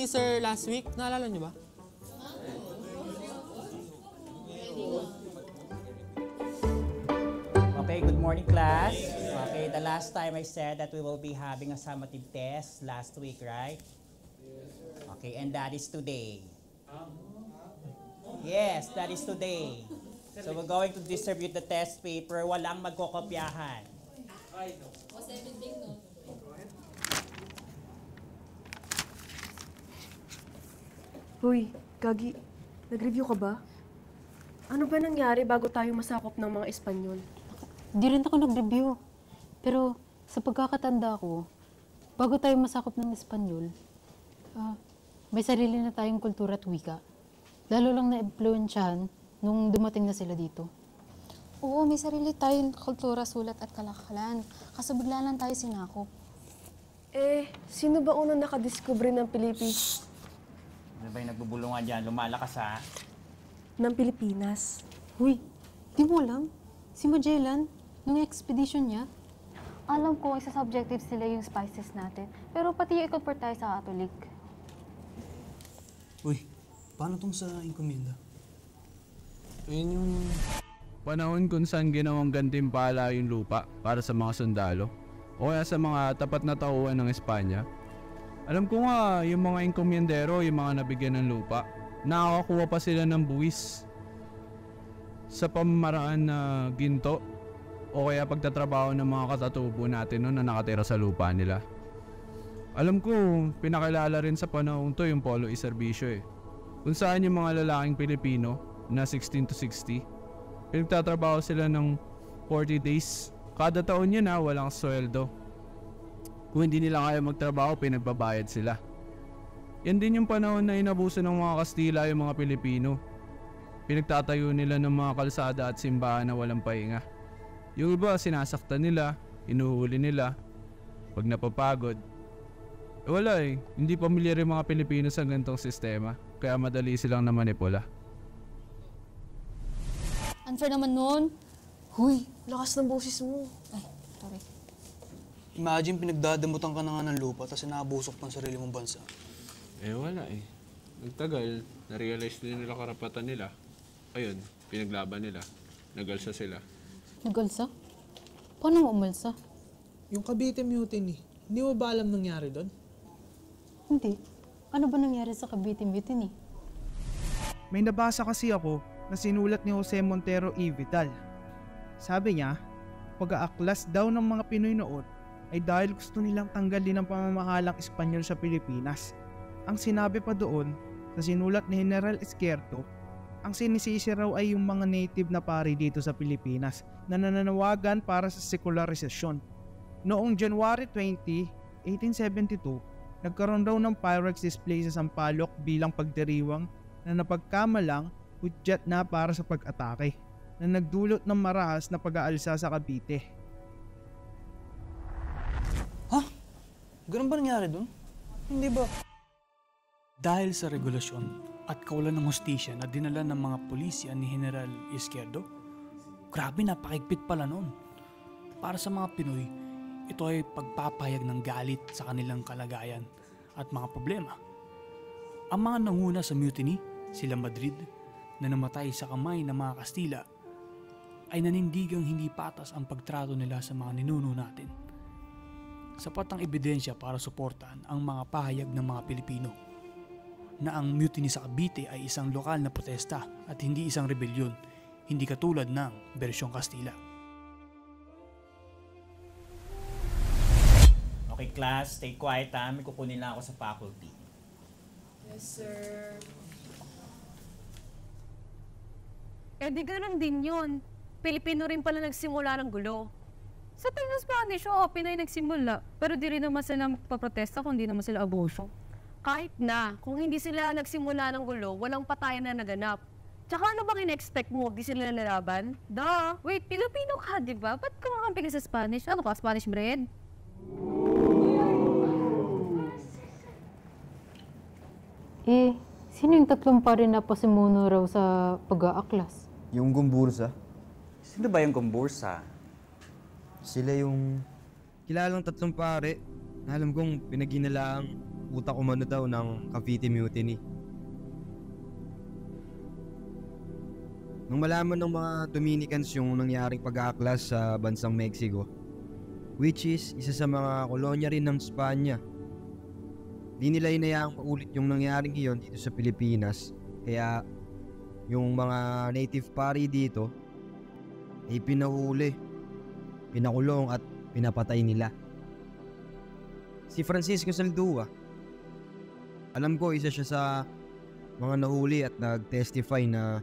ni Sir last week. Naalala niyo ba? Okay, good morning class. Okay, the last time I said that we will be having a summative test last week, right? Okay, and that is today. Yes, that is today. So we're going to distribute the test paper. Walang magkokopyahan. Hoy, Gagi, nag-review ka ba? Ano ba nangyari bago tayo masakop ng mga Espanyol? Di rin ako nag-review. Pero sa pagkakatanda ko, bago tayo masakop ng Espanyol, may sarili na tayong kultura at wika. Lalo lang na-influensyahan nung dumating na sila dito. Oo, may sarili tayong kultura, sulat at kalakalan. Kaso bigla lang tayo sinakop. Sino ba unang nakadiscover ng Pilipinas? Ano ba yung nagbubulungan dyan? Lumalakas ha? Ng Pilipinas? Huy, di mo alam? Si Magellan, nung expedition niya, Alam ko, isa sa objectives nila yung spices natin. Pero pati yung i-convert tayo sa Catholic. Uy, paano tong sa encomienda? Yun yung... Panahon kung saan ginawang gantimpala yung lupa para sa mga sundalo o kaya sa mga tapat na tauhan ng Espanya. Alam ko nga, yung mga enkomyendero, yung mga nabigyan ng lupa, nakakakuha pa sila ng buwis sa pamamaraan na ginto o kaya pagtatrabaho ng mga katatubo natin na nakatira sa lupa nila. Alam ko, pinakilala rin sa panahon to yung polo iserbisyo kung saan yung mga lalaking Pilipino na 16 to 60, pinagtatrabaho sila ng 40 days. Kada taon yun walang sweldo. Kung hindi nila kaya magtrabaho, pinagbabayad sila. Yan din yung panahon na inabuso ng mga Kastila yung mga Pilipino. Pinagtatayo nila ng mga kalsada at simbahan na walang pahinga. Yung iba, sinasaktan nila, inuhuli nila. Pag napapagod, wala hindi pamilyar yung mga Pilipino sa ganitong sistema. Kaya madali silang namanipula. Unfair naman nun. Huy, lakas ng boses mo. Ay, sorry. Imagine pinagdadamutan ka na nga ng lupa tapos inaabusok ng sarili mong bansa. Wala Nagtagal, na-realize nila karapatan nila. Ayun, pinaglaban nila. Nagalsa sila. nag-alsa? Paano mo umalsa? Yung Cavite Mutiny, hindi mo ba alam nangyari doon? Hindi. Ano ba nangyari sa Cavite Mutiny? May nabasa kasi ako na sinulat ni Jose Montero y Vidal. Sabi niya, pag-aaklas daw ng mga Pinoy noon ay dahil gusto nilang tanggalin ang pamamahalang Espanyol sa Pilipinas. Ang sinabi pa doon sa sinulat ni General Izquierdo, ang sinisisi raw ay yung mga native na pari dito sa Pilipinas na nananawagan para sa sekularisasyon. Noong January 20, 1872, nagkaroon raw ng fireworks display sa Sampaloc bilang pagdiriwang na napagkamalang hudyat na para sa pag-atake na nagdulot ng marahas na pag-aalsa sa Cavite. Ha? Ganun ba nangyari doon? Hindi ba? Dahil sa regulasyon at kawalan ng hustisya na dinala ng mga pulisya ni General Izquierdo, grabe napakigpit pala noon. Para sa mga Pinoy, ito ay pagpapahayag ng galit sa kanilang kalagayan at mga problema. Ang mga nanguna sa mutiny, sila Madrid, na namatay sa kamay ng mga Kastila, ay nanindigang hindi patas ang pagtrato nila sa mga ninuno natin. Sapat ang ebidensya para suportahan ang mga pahayag ng mga Pilipino na ang mutiny sa Cavite ay isang lokal na protesta at hindi isang rebelyon, hindi katulad ng bersyong Kastila. Okay class, stay quiet May kukunin lang ako sa faculty. Yes, sir. Di ganun din yun. Pilipino rin pala nagsimula ng gulo. Sa tingin Spanish, Pinay nagsimula. Pero di rin naman sila magpaprotesta kung di naman sila abuso. Kahit na, kung hindi sila nagsimula ng gulo, walang patayan na naganap. Tsaka ano bang in-expect mo? Di sila nalaban? Duh! Wait, Pilipino ka, di ba? Ba't kumakampi ka sa Spanish? Ano ka, Spanish bread? Sino yung tatlong pare na pasimuno raw sa pag-aaklas? Yung Gumbursa. Sino ba yung Gumbursa? Sila yung kilalang tatlong pare na alam kong pinaghinalaang utak umano daw ng Cavite Mutiny. Nung malaman ng mga Dominicans yung nangyaring pag-aaklas sa bansang Mexico, which is isa sa mga kolonya rin ng Espanya, di nila inayaang maulit yung nangyaring iyon dito sa Pilipinas. Kaya yung mga native pari dito ay pinahuli, pinakulong at pinapatay nila. Si Francisco Saldua, alam ko isa siya sa mga nahuli at nag-testify na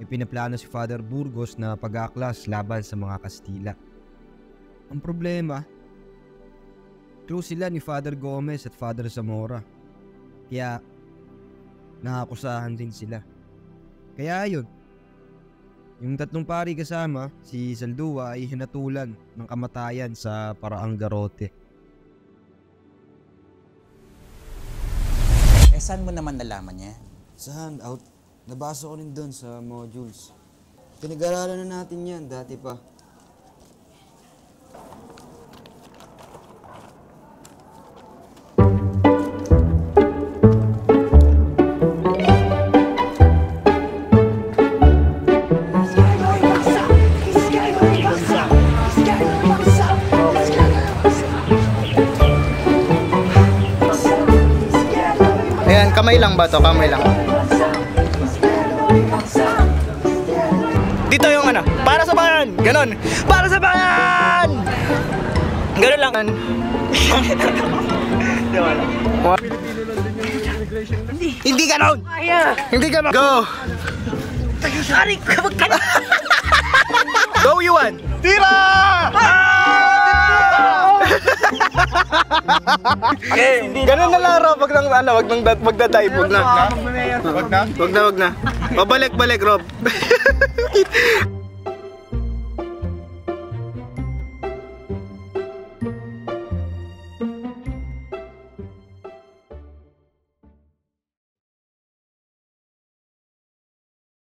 ipinaplano si Father Burgos na pag-aaklas laban sa mga Kastila. Ang problema, close sila ni Father Gomez at Father Zamora. Kaya nakakusahan din sila. Kaya yun, yung tatlong pari kasama, si Saldua ay hinatulan ng kamatayan sa paraang garote. Saan mo naman nalaman niya? Sa handout, nabasa ko rin doon sa modules. Pinag-aralan na natin yan dati pa. Ayan, kamay lang ba to? Kamay lang. Dito yung ano, para sa bayan! Ganon! Para sa bayan! Ganon lang. Hindi ganon! Hindi ganon! Go! Go, Yuan! Tira! Okay, ganun na lang Rob, wag nang magda-dive, wag na. Wag na. Balik, Rob.